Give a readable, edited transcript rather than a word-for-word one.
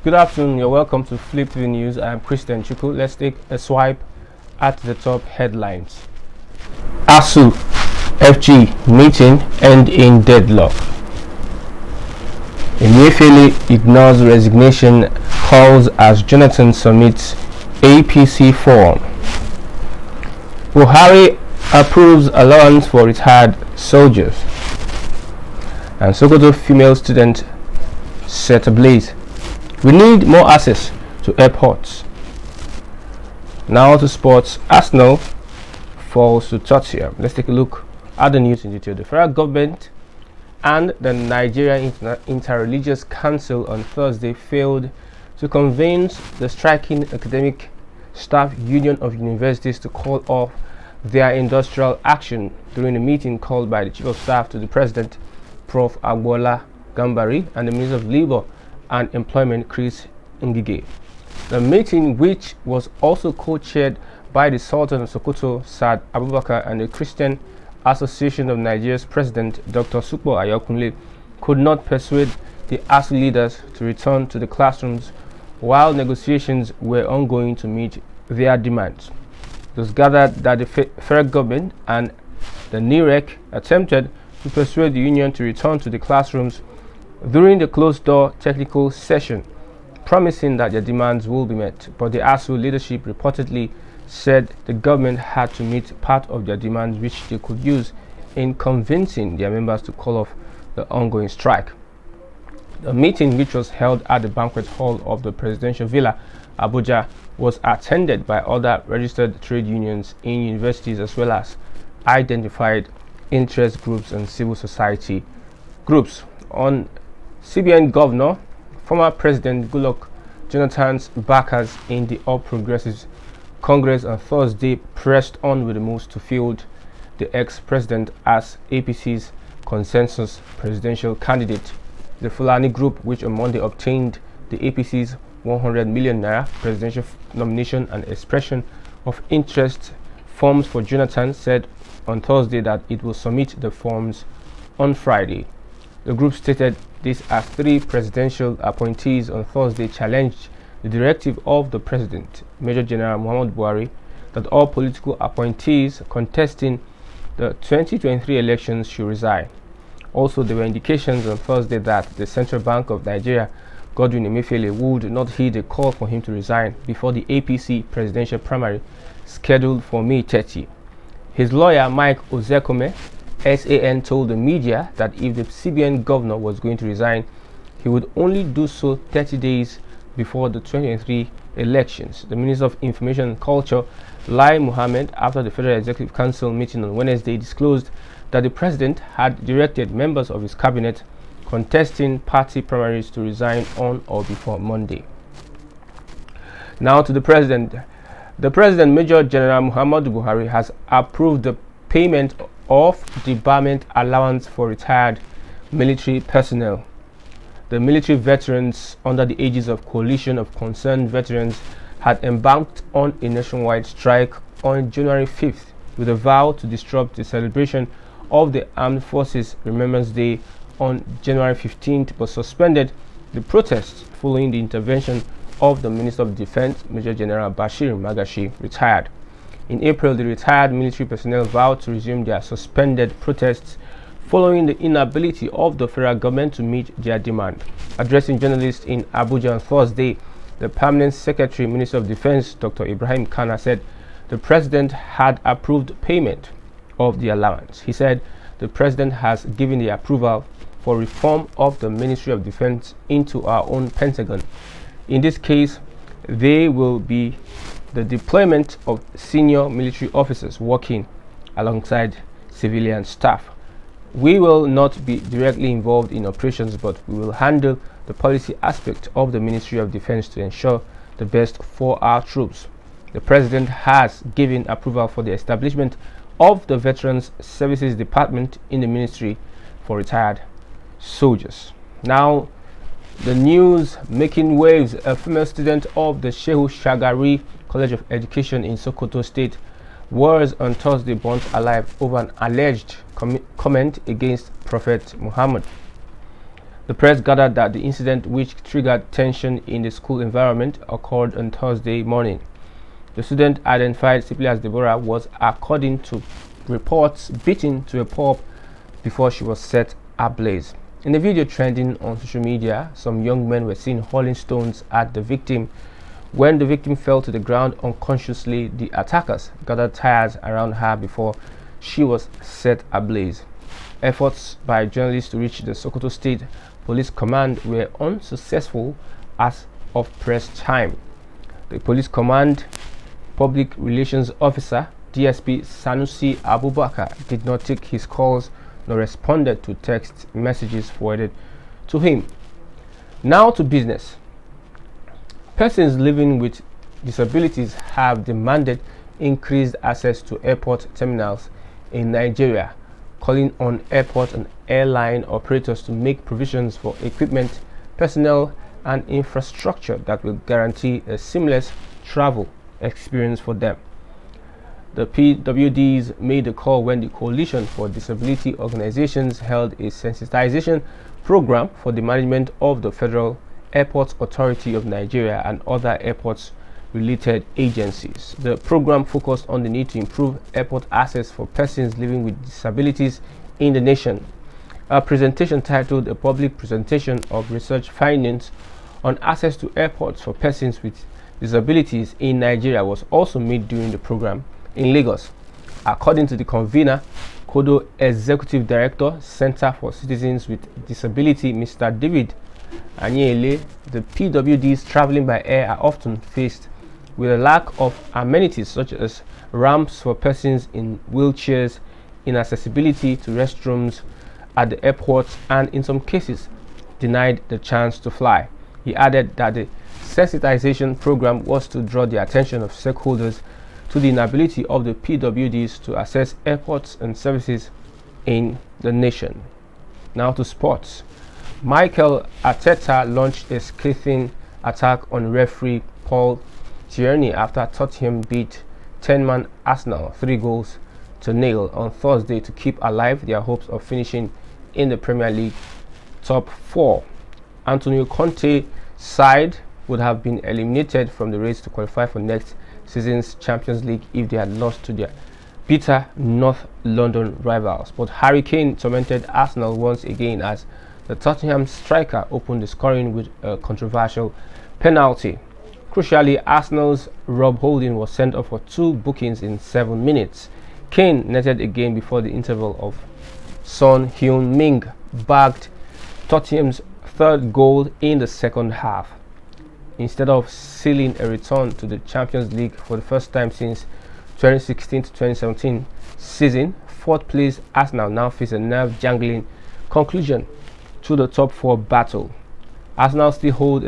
Good afternoon, you're welcome to Fliptv News. I'm Christian Chuku. Let's take a swipe at the top headlines. ASU FG meeting end in deadlock. Emefiele ignores resignation calls as Jonathan submits APC form. Buhari approves allowance for retired soldiers. And Sokoto female student set ablaze. We need more access to airports. Now to sports. Arsenal falls to Tottenham. Let's take a look at the news in detail. The federal government and the Nigerian Interreligious Council on Thursday failed to convince the striking academic staff union of universities to call off their industrial action during a meeting called by the Chief of Staff to the President, Prof. Agbola Gambari, and the Minister of Labour and Employment, Chris Ngige. The meeting, which was also co-chaired by the Sultan of Sokoto, Saad Abubakar, and the Christian Association of Nigeria's President, Dr. Supo Ayokunle, could not persuade the ASU leaders to return to the classrooms while negotiations were ongoing to meet their demands. It was gathered that the federal government and the NIREC attempted to persuade the union to return to the classrooms during the closed-door technical session, promising that their demands will be met, but the ASU leadership reportedly said the government had to meet part of their demands, which they could use in convincing their members to call off the ongoing strike. The meeting, which was held at the banquet hall of the Presidential Villa, Abuja, was attended by other registered trade unions in universities as well as identified interest groups and civil society groups. On CBN Governor, former President Goodluck Jonathan's backers in the All Progressives Congress on Thursday pressed on with the moves to field the ex-president as APC's consensus presidential candidate. The Fulani group, which on Monday obtained the APC's 100 million naira presidential nomination and expression of interest forms for Jonathan, said on Thursday that it will submit the forms on Friday. The group stated this as three presidential appointees on Thursday challenged the directive of the President, Major General Muhammadu Buhari, that all political appointees contesting the 2023 elections should resign. Also, there were indications on Thursday that the Central Bank of Nigeria, Godwin Emefiele, would not heed a call for him to resign before the APC presidential primary scheduled for May 30. His lawyer, Mike Ozekome, SAN, told the media that if the CBN governor was going to resign, he would only do so 30 days before the 2023 elections. The Minister of Information and Culture, Lai Mohammed, after the Federal Executive Council meeting on Wednesday, disclosed that the President had directed members of his cabinet contesting party primaries to resign on or before Monday. Now to the President. The President, Major General Muhammadu Buhari, has approved the payment of debarment allowance for retired military personnel. The military veterans under the aegis of Coalition of Concerned Veterans had embarked on a nationwide strike on January 5th with a vow to disrupt the celebration of the Armed Forces Remembrance Day on January 15th, but suspended the protests following the intervention of the Minister of Defense, Major General Bashir Magashi, retired. In April, the retired military personnel vowed to resume their suspended protests following the inability of the federal government to meet their demand. Addressing journalists in Abuja on Thursday, the Permanent Secretary, Minister of Defense, Dr. Ibrahim Kana, said the President had approved payment of the allowance. He said the President has given the approval for reform of the Ministry of Defense into our own Pentagon. In this case, there will be the deployment of senior military officers working alongside civilian staff. We will not be directly involved in operations, but we will handle the policy aspect of the Ministry of Defense to ensure the best for our troops. The President has given approval for the establishment of the Veterans Services Department in the Ministry for Retired Soldiers. Now, the news making waves. A female student of the Shehu Shagari College of Education in Sokoto State was on Thursday burnt alive over an alleged comment against Prophet Muhammad. The press gathered that the incident, which triggered tension in the school environment, occurred on Thursday morning. The student, identified simply as Deborah, was, according to reports, beaten to a pulp before she was set ablaze. In the video trending on social media, some young men were seen hurling stones at the victim. When the victim fell to the ground unconsciously, the attackers gathered tires around her before she was set ablaze. Efforts by journalists to reach the Sokoto State Police Command were unsuccessful as of press time. The Police Command Public Relations Officer, DSP Sanusi Abubakar, did not take his calls nor responded to text messages forwarded to him. Now to business. Persons living with disabilities have demanded increased access to airport terminals in Nigeria, calling on airport and airline operators to make provisions for equipment, personnel, and infrastructure that will guarantee a seamless travel experience for them. The PWDs made the call when the Coalition for Disability Organizations held a sensitization program for the management of the Federal Airports Authority of Nigeria and other airports related agencies. The program focused on the need to improve airport access for persons living with disabilities in the nation. A presentation titled "A Public Presentation of Research Findings on Access to Airports for Persons with Disabilities in Nigeria" was also made during the program in Lagos. According to the convener, Kodo Executive Director, Center for Citizens with Disability, Mr. David Anyele, the PWDs traveling by air are often faced with a lack of amenities such as ramps for persons in wheelchairs, inaccessibility to restrooms at the airports, and in some cases denied the chance to fly. He added that the sensitization program was to draw the attention of stakeholders to the inability of the PWDs to access airports and services in the nation. Now to sports. Mikel Arteta launched a scathing attack on referee Paul Tierney after Tottenham beat 10-man Arsenal 3-0 on Thursday to keep alive their hopes of finishing in the Premier League top 4. Antonio Conte's side would have been eliminated from the race to qualify for next season's Champions League if they had lost to their bitter North London rivals. But Harry Kane tormented Arsenal once again as the Tottenham striker opened the scoring with a controversial penalty. Crucially, Arsenal's Rob Holding was sent off for 2 bookings in 7 minutes. Kane netted again before the interval of Son Heung-min bagged Tottenham's 3rd goal in the second half. Instead of sealing a return to the Champions League for the first time since 2016-2017 season, 4th place Arsenal now face a nerve-jangling conclusion to the top 4 battle. Arsenal still hold a